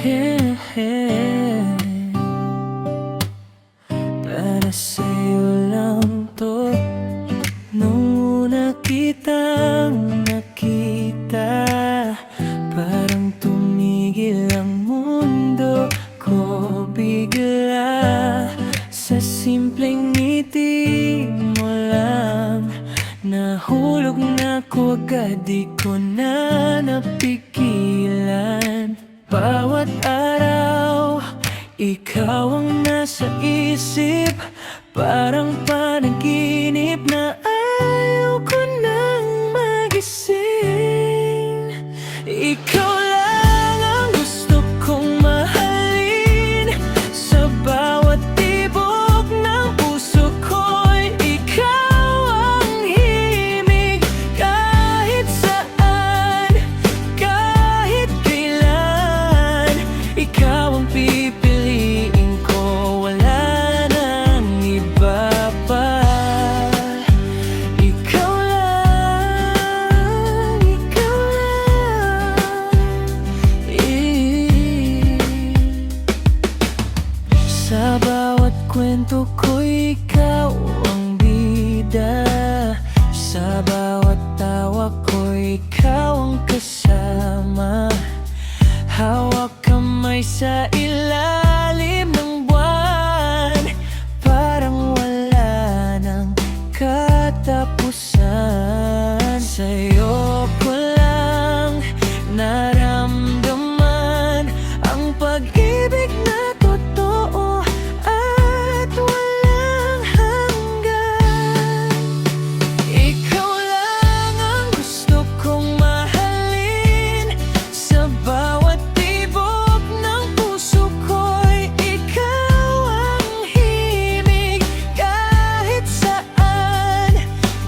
yeah, yeah. Para sa'yo lang to. Nung una kitang nakita, parang tumigil ang mundo ko bigla. Sa simpleng ngiti mo lang, nahulog na ko agad, di ko na napigilan. Bawat araw, ikaw ang nasa isip, parang panaginip na ayaw ko nang magising. Ikaw lang ang gusto kong mahalin, sa bawat tibok ng puso ko'y ikaw ang himig. Kahit saan, kahit kailan, ikaw ang pipiliin ko, wala nang iba pa. Ikaw lang, ikaw lang. Sa bawat kwento ko'y ikaw ang bida, sa bawat tawa ko'y ikaw ang kasama. Hawak kamay sa ilalim ng buwan, parang wala nang katapusan. Sa'yo ko lang naramdaman ang pag-ibig na totoo at walang hanggan. Ikaw lang ang gusto kong mahalin, sa bawat tibok ng puso ko'y ikaw ang himig. Kahit saan,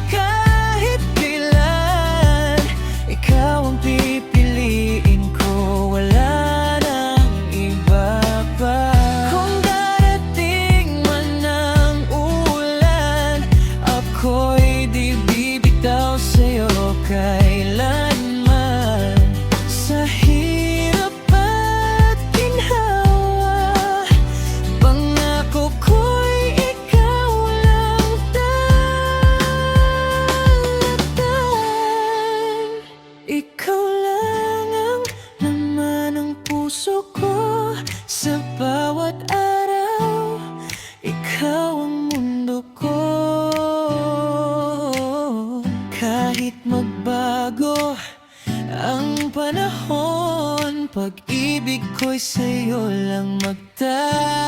kahit kailan, ikaw ang pipiliin ko, wala nang iba pa. Kung darating man ang ulan, ako'y di bibitaw sa'yo kailanman. Sa hirap at ginhawa, pangako ko'y ikaw lang talatang. Ikaw lang ang laman ng puso ko, sa bawat araw, ikaw ang mundo ko. Kahit magbago ang panahon, pag-ibig ko'y sa'yo lang magtago.